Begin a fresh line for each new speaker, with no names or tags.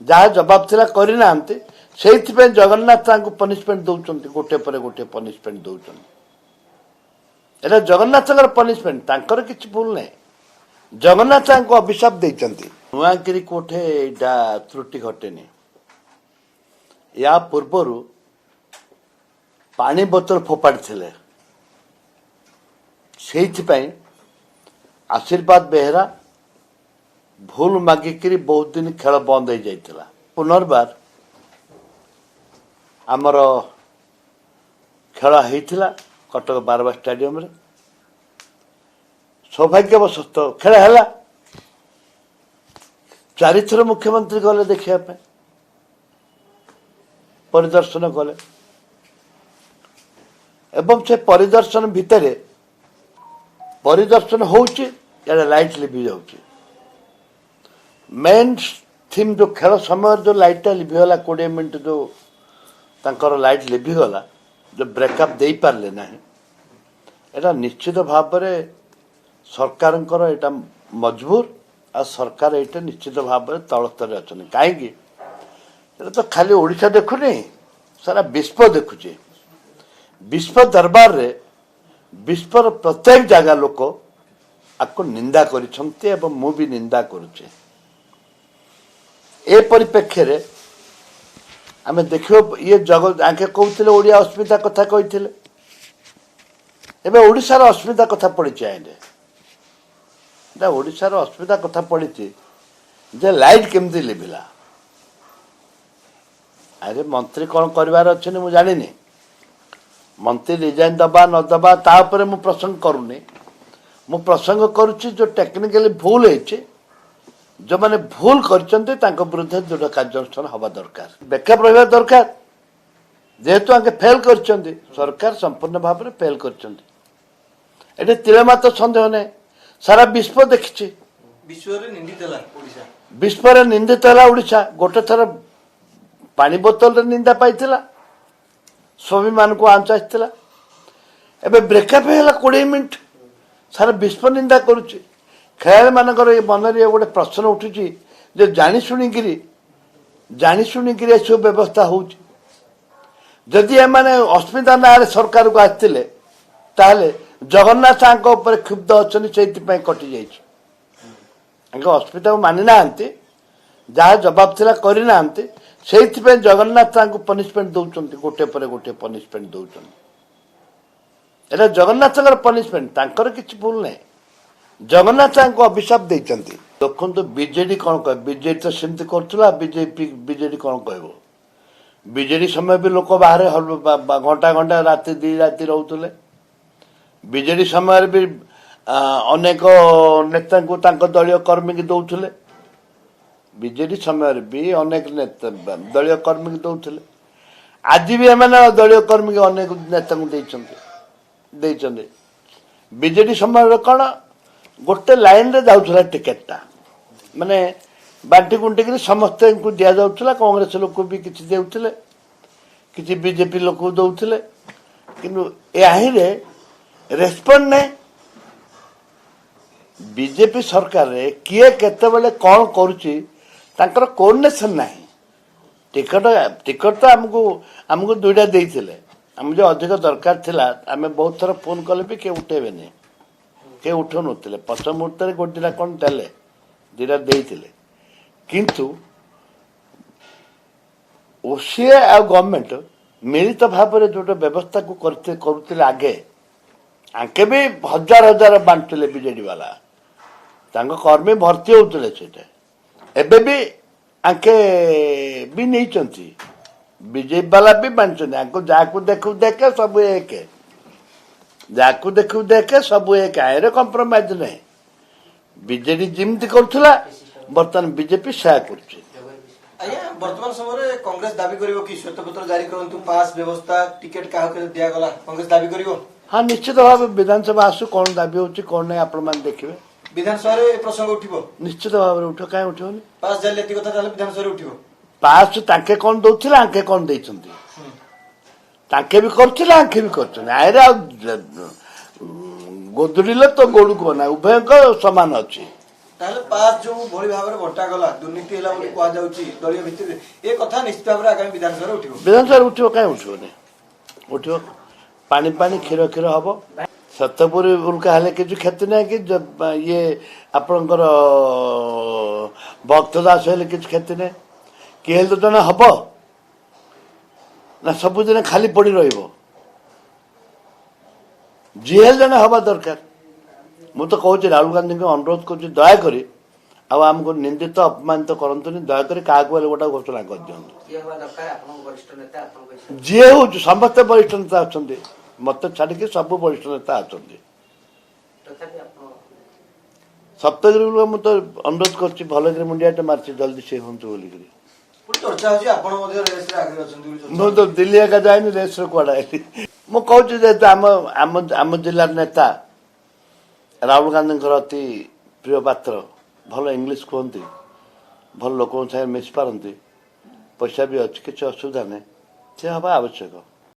जहाँ जवाब थिला करना से जगन्नाथ पनिशमेंट दौरान गोटे पर गोटे पनिशमेंट दौरान एटा जगन्नाथ पनिशमेंट तांकर किसी भूल नहीं जगन्नाथ अभिशाप देते नुआगिरी कोठे एटा त्रुटि घटेनी या पूर्वर पानी बोतल फोपाड़ी से आशीर्वाद बेहरा भूल मागिकी बहुत दिन खेल बंद हो जाता पुनर्बार आमर खेल होता कटक बारवा स्टाडियम रे सौभाग्यवशत खेल है चारिथर मुख्यमंत्री गले देखा परिदर्शन कले एवं से परिदर्शन भितर परिदर्शन होउची यार लाइट लिभि जाउची मेन थीम जो खेल समय जो लाइटा लिभिगला 20 मिनट जो तांकर लाइट लिभिगला जो ब्रेकअप दे पारले ना एटा निश्चित भाव में सरकार एटा मजबूर आ सरकार एटा निश्चित भाव में तल स्तर अच्छा कहीं तो खाली ओडिशा देखुनी सारा विश्व देखुचे विश्व दरबार रे विश्वर प्रत्येक जगह लोक आपको निंदा करिसंते एवं मु भी निंदा करुचे ए परिप्रेक्षी रे आमे देखियो ये जगत आंके कहते ओडिया अस्मिता कथा कहते एबे ओडिशार अस्मिता कथा पड़ी आइले ओडिशार अस्मिता कथा पड़ी जे लाइट केमती लिभिला अरे मंत्री कौन कर अच्छे मुझे जानी मंत्री रिजाइन दबा न दबा तापर मु प्रसंग करूनी मु प्रसंग करुच्ची जो टेक्निकली भूल होइचे जो माने भूल करचंते तांको विरुद्ध दृढ़ कार्यानुष्ठान हवा दरकार बैकअप रहा दरकार जेहेतु आगे फेल करचंते सरकार संपूर्ण भाव में फेल करचंते एटे तिलमात्र संदेह नहीं सारा विश्व देखिचे विश्व निंदित है ओडिशा गोटे थर पानी बोतल निंदा पाई स्वाभिमान को आंच आसला एबे ब्रेकअप है 20 मिनट सारा विश्व निंदा करुच्ची खेल मानकर ये मन में गोटे प्रश्न उठुची जे जानी शुणिकी सब व्यवस्था होउची जदि एमाने अस्मिता ना सरकार को आसते ताहले जगन्नाथ ऊपर क्षुब्ध अच्छा से कटि जाइए अस्मिता को मानि ना जहाँ जवाब थिला करना से जगन्नाथ पनिशमेंट दौरान गोटे पर गोटे पनिशमेंट दौरान एटा जगन्नाथ पनिशमेंट तांकर किसी भूल नहीं जगन्नाथ अभिशाप देते देखो बीजेडी कौन कह बीजेडी तो सेमती करुला बीजेडी कौन कह बीजेडी समय भी लोक बाहर घंटा घंटा राति 2 राति रोते बीजेडी समय भी अनेक नेता दलीय कर्मी की दौले बीजेडी समय भी अनेक दलीय कर्मी की दौले आज भी एम दलीय कर्मी अनेक नेता बीजेडी समय कौन गोटे लाइन रे जाऊला टिकेटा माने बांटी कुंटी समस्त को दि जाऊला कांग्रेस लोक भी किसी देउथिले किसी बीजेपी लोक दौले किंतु यही रेस्पॉन्ड नहीं बीजेपी सरकार रे किए केतेबेले कौन करुची तांकर कोऑर्डिनेशन नहीं टिकट तो आमको 2टा देइथिले हम जो अधिक दरकार थिला आमे बहुत थर फोन कले भी के उठेबे नहीं के उठो नथिले पछ मुहूर्त रे गोटिला कोन देले 2टा देइथिले किंतु ओसीए आ गवर्नमेंट मिलित भाव में जो व्यवस्था को करते आगे आंके भी हजार बांटले बीजेडी वाला कर्मी भर्ती होते एबे भी आंके भी नहीं बीजेपी वाला भी बांटते जहाँ देखू देखे सब एक जहाँ देखू देखे सब एक आए कंप्रोमाइज नहीं बीजेडी जमी करुला बर्तमान बीजेपी सहाय
वर्तमान समय कांग्रेस दाबी करिवो कि श्वेतपत्र जारी करंतु पास व्यवस्था टिकेट काह के दिया गला कांग्रेस दाबी करिवो
हाँ निश्चित भाव विधानसभा आसु कौन दाबी होची कौन नहीं आपण मान देखिबे
विधानसभा रे प्रसंग उठिबो
निश्चित भाव रे उठो काहे उठोनी
पास जाले एति कथा ताले विधानसभा रे उठिबो
पास तांके कौन दउथिला आंके कौन देइछंती तांके भी करथिला आंके भी करछन आइरा गोदुरिले तो गोडु को ना उभय को समान अछि
ତାହେଲେ ପାସ୍ ଯୋଉ ଭଳି ଭାବରେ ବଣ୍ଟାଗଲା ଦୁର୍ନୀତି ହେଲା ବୋଲି କୁହାଯାଉଛି ଦଳୀୟ ଭିତ୍ତିରେ ଏ କଥା ନିଶ୍ଚିତ ଭାବରେ ଆଗାମୀ ବିଧାନସଭାରେ ଉଠିବ।
ବିଧାନସଭାରେ ଉଠିବ, କାହିଁ ଉଠିବନି? ଉଠିବ। ପାଣି ପାଣି କ୍ଷୀର କ୍ଷୀର ହବ। ସତପୁରୀ ଉଲ୍କା ହେଲେ କିଛି କ୍ଷତି ନାହିଁ କି ଇଏ ଆପଣଙ୍କର ଭକ୍ତ ଦାସ ହେଲେ କିଛି କ୍ଷତି ନାହିଁ। କିଏ ହେଲେ ତ ଜଣେ ହବ ନା ସବୁଦିନ ଖାଲି ପଡି ରହିବ? ଯିଏ ହେଲେ ଜଣେ ହବା ଦରକାର। ମୁଁ ତ କହୁଛି ରାହୁଲ ଗାନ୍ଧୀଙ୍କୁ ଅନୁରୋଧ କରୁଛି ଦୟାକରି ଆଉ ଆମକୁ ନିନ୍ଦିତ ଅପମାନିତ କରନ୍ତୁନି, ଦୟାକରି କାହାକୁ ହେଲେ ଗୋଟେ ଘୋଷଣା କରିଦିଅନ୍ତୁ। ଯିଏ ହଉଛି ସମସ୍ତେ ବରିଷ୍ଠ ନେତା ଅଛନ୍ତି, ମତେ ଛାଡିକି ସବୁ ବରିଷ୍ଠ ନେତା ଅଛନ୍ତି। ସପ୍ତଗିରି ମୁଁ ତ ଅନୁରୋଧ କରୁଛି ଭଲକିରି ମୁଣ୍ଡିଆଟେ ମାରିଛି ଜଲ୍ଦି ସେ ହୁଅନ୍ତୁ ବୋଲିକିରି।
ଚର୍ଚ୍ଚା ହଉଛି ଆପଣ ମଧ୍ୟ ରେସରେ ଆଗରେ ଅଛନ୍ତି ବୋଲି ଚର୍ଚ୍ଚା
ମୁଁ ତ ଦିଲ୍ଲୀ ଏକା ଯାଇନି, ରେସରେ କୁଆଡେ ଆଇଲି। ମୁଁ କହୁଛି ଯେହେତୁ ଆମ ଜିଲ୍ଲାର ନେତା ରାହୁଲ ଗାନ୍ଧୀଙ୍କର ଅତି ପ୍ରିୟ ପାତ୍ର, ଭଲ ଇଂଲିଶ କୁହନ୍ତି, ଭଲ ଲୋକଙ୍କ ସାଙ୍ଗରେ ମିଶି ପାରନ୍ତି, ପଇସା ବି ଅଛି, କିଛି ଅସୁବିଧା ନାହିଁ, ସେ ହେବା ଆବଶ୍ୟକ।